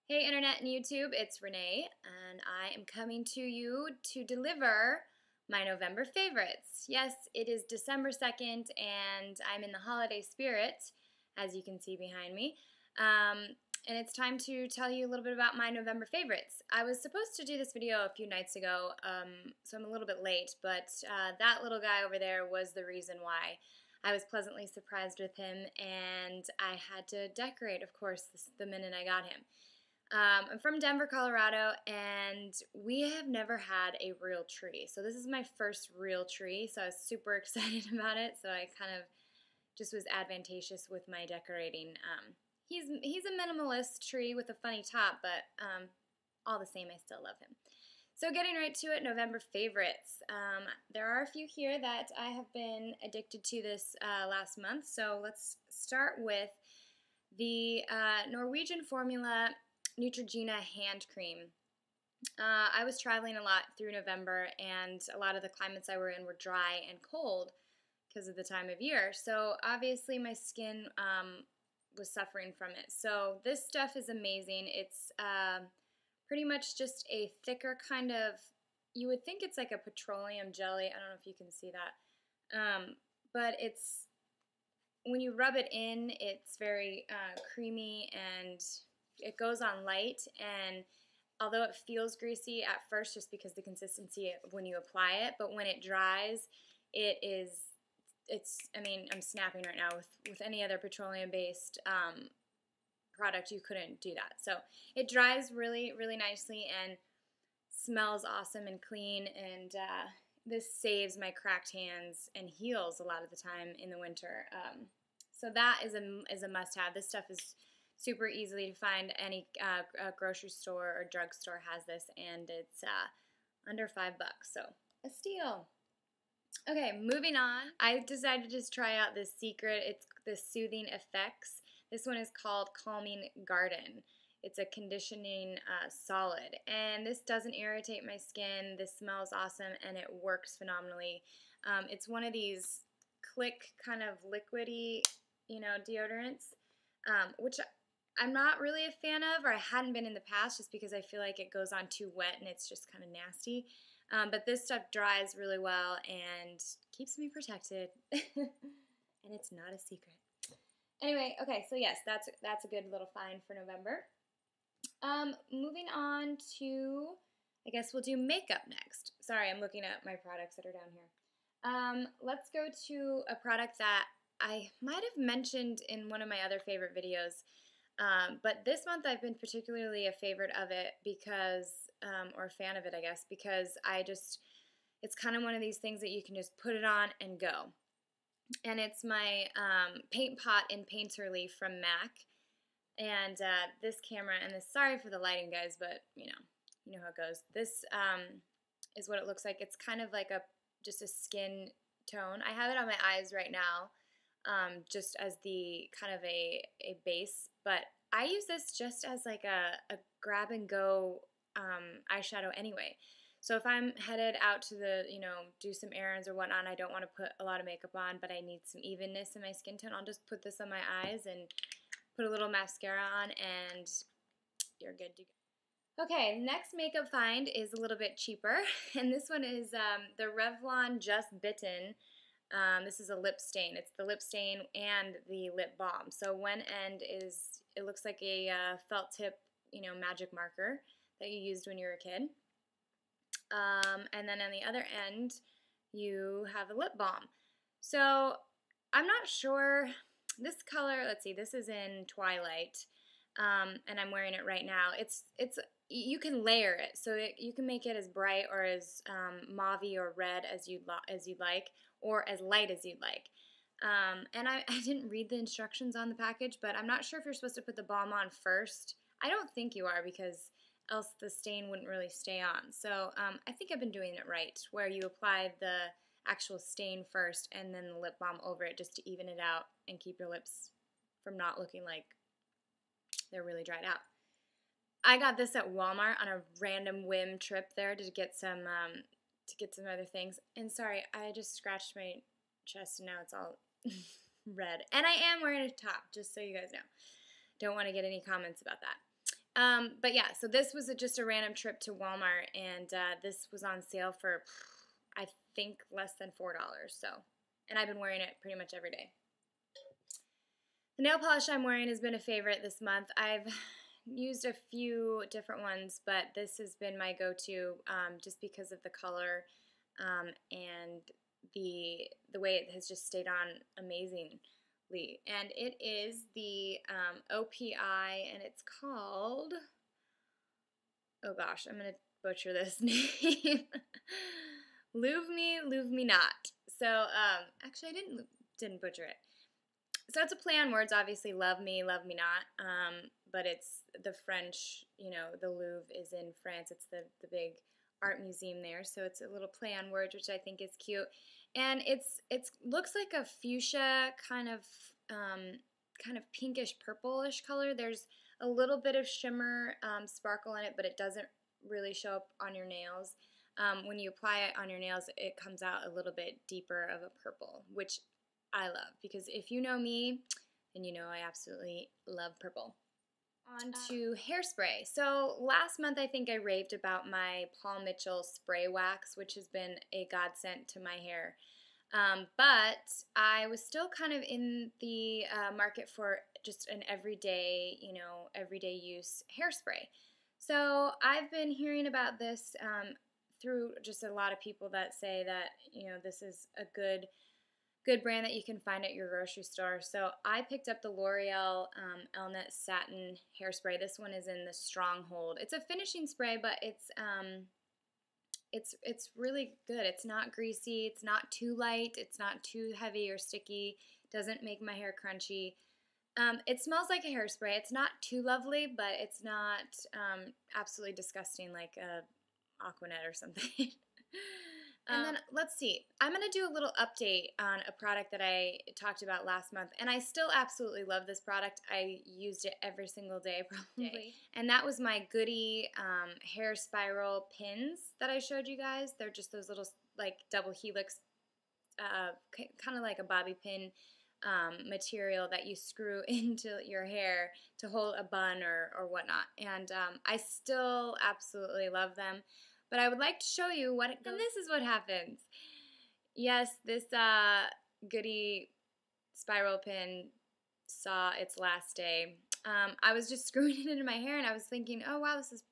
Hey Internet and YouTube, it's Renee, and I am coming to you to deliver my November favorites. Yes, it is December 2nd, and I'm in the holiday spirit, as you can see behind me. And it's time to tell you a little bit about my November favorites. I was supposed to do this video a few nights ago, so I'm a little bit late, but that little guy over there was the reason why. I was pleasantly surprised with him, and I had to decorate, of course, the minute I got him. I'm from Denver, Colorado, and we have never had a real tree. So this is my first real tree, so I was super excited about it. So I kind of just was advantageous with my decorating. He's a minimalist tree with a funny top, but all the same, I still love him. So getting right to it, November favorites. There are a few here that I have been addicted to this last month. So let's start with the Norwegian formula Neutrogena hand cream. I was traveling a lot through November, and a lot of the climates I were in were dry and cold because of the time of year. So obviously my skin was suffering from it. So this stuff is amazing. It's pretty much just a thicker kind of, you would think it's like a petroleum jelly. I don't know if you can see that. But it's, when you rub it in, it's very creamy, and it goes on light, and although it feels greasy at first just because the consistency when you apply it, but when it dries, I mean, I'm snapping right now. With any other petroleum-based product, you couldn't do that. So it dries really, really nicely and smells awesome and clean, and this saves my cracked hands and heals a lot of the time in the winter. So that is a must-have. This stuff is super easily to find. Any grocery store or drugstore has this, and it's under $5, so a steal. Okay, moving on. I decided to just try out this secret. It's the Soothing Effects. This one is called Calming Garden. It's a conditioning solid, and this doesn't irritate my skin. This smells awesome, and it works phenomenally. It's one of these click kind of liquidy, deodorants, which I'm not really a fan of, or I hadn't been in the past, just because I feel like it goes on too wet and it's just kind of nasty. But this stuff dries really well and keeps me protected, and it's not a secret. Anyway, okay, so yes, that's a good little find for November. Moving on to, I guess we'll do makeup next. Sorry, I'm looking at my products that are down here. Let's go to a product that I might have mentioned in one of my other favorite videos. But this month I've been particularly a favorite of it because, or a fan of it, I guess, because it's kind of one of these things that you can just put it on and go. And it's my Paint Pot in Painterly from MAC. And this camera, and this, sorry for the lighting, guys, but you know how it goes. This is what it looks like. It's kind of like just a skin tone. I have it on my eyes right now. Just as the kind of a base, but I use this just as like a grab and go eyeshadow anyway. So if I'm headed out to do some errands or whatnot, I don't want to put a lot of makeup on, but I need some evenness in my skin tone, I'll just put this on my eyes and put a little mascara on, and you're good to go. Okay, next makeup find is a little bit cheaper, and this one is the Revlon Just Bitten. This is a lip stain. It's the lip stain and the lip balm. So one end it looks like a felt tip, magic marker that you used when you were a kid. And then on the other end, you have a lip balm. So I'm not sure, this color, let's see, this is in Twilight, and I'm wearing it right now. You can layer it, so you can make it as bright or as mauve-y or red as you'd like, or as light as you'd like. And I didn't read the instructions on the package, but I'm not sure if you're supposed to put the balm on first. I don't think you are, because else the stain wouldn't really stay on. So I think I've been doing it right, where you apply the actual stain first and then the lip balm over it, just to even it out and keep your lips from not looking like they're really dried out. I got this at Walmart on a random whim trip there to get some other things. And sorry, I just scratched my chest and now it's all red. And I am wearing a top, just so you guys know. Don't want to get any comments about that. But yeah, so this was just a random trip to Walmart, and this was on sale for, I think, less than $4. So, and I've been wearing it pretty much every day. The nail polish I'm wearing has been a favorite this month. I've used a few different ones, but this has been my go-to just because of the color and the way it has just stayed on amazingly. And it is the OPI, and it's called, oh gosh, I'm going to butcher this name. Louvre Me Not. So, actually, I didn't butcher it. So it's a play on words, obviously, love me not, but it's the French, you know, the Louvre is in France. It's the big art museum there, so it's a little play on words, which I think is cute. And it looks like a fuchsia kind of pinkish purplish color. There's a little bit of shimmer sparkle in it, but it doesn't really show up on your nails. When you apply it on your nails, it comes out a little bit deeper of a purple, which I love, because if you know me, then you know I absolutely love purple. On to Hairspray. So last month I think I raved about my Paul Mitchell spray wax, which has been a godsend to my hair. But I was still kind of in the market for just an everyday, you know, everyday use hairspray. So I've been hearing about this through just a lot of people that say that, you know, this is a good brand that you can find at your grocery store. So I picked up the L'Oreal Elnett Satin hairspray. This one is in the Stronghold. It's a finishing spray, but it's really good. It's not greasy. It's not too light. It's not too heavy or sticky. Doesn't make my hair crunchy. It smells like a hairspray. It's not too lovely, but it's not absolutely disgusting like a Aquanet or something. And then, let's see, I'm going to do a little update on a product that I talked about last month, and I still absolutely love this product. I used it every single day, probably. And that was my Goody hair spiral pins that I showed you guys. They're just those little, like, double helix, kind of like a bobby pin material that you screw into your hair to hold a bun or whatnot. And I still absolutely love them. But I would like to show you what it goes. And this is what happens. Yes, this Goody spiral pin saw its last day. I was just screwing it into my hair, and I was thinking, oh wow, this is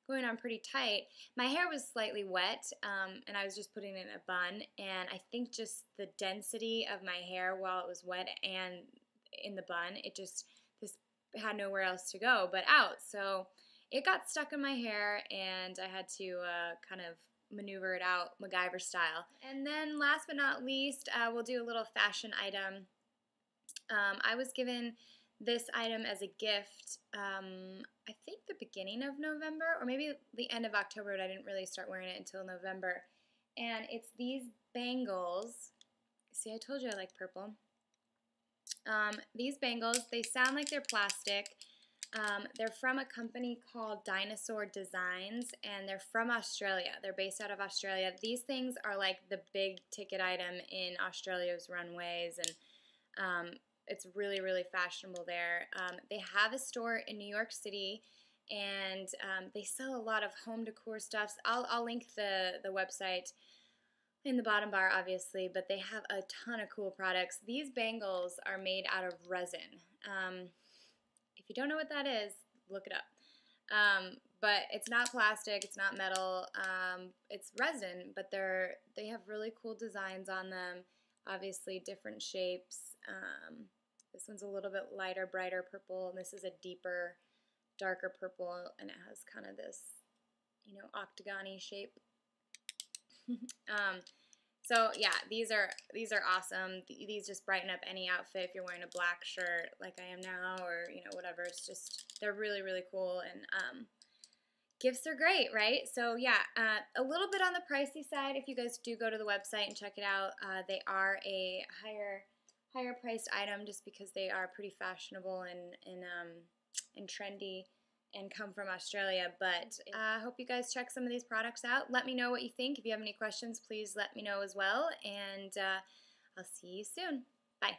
going on pretty tight. My hair was slightly wet, and I was just putting it in a bun, and I think just the density of my hair while it was wet and in the bun, this had nowhere else to go but out. So it got stuck in my hair, and I had to kind of maneuver it out MacGyver style. And then last but not least, we'll do a little fashion item. I was given this item as a gift, I think the beginning of November, or maybe the end of October, but I didn't really start wearing it until November. And it's these bangles. See, I told you I like purple. These bangles, they sound like they're plastic. They're from a company called Dinosaur Designs, and they're from Australia. They're based out of Australia. These things are like the big ticket item in Australia's runways, and it's really, really fashionable there. They have a store in New York City, and they sell a lot of home decor stuff. I'll link the website in the bottom bar, obviously, but they have a ton of cool products. These bangles are made out of resin. If you don't know what that is, look it up. But it's not plastic, it's not metal, it's resin, but they have really cool designs on them, obviously different shapes. This one's a little bit lighter, brighter purple, and this is a deeper, darker purple, and it has kind of this, you know, octagon-y shape. So yeah, these are awesome. These just brighten up any outfit if you're wearing a black shirt like I am now, or you know, whatever. It's just, they're really, really cool, and gifts are great, right? So yeah, a little bit on the pricey side if you guys do go to the website and check it out. They are a higher priced item just because they are pretty fashionable and trendy and come from Australia, but I hope you guys check some of these products out. Let me know what you think. If you have any questions, please let me know as well, and I'll see you soon. Bye.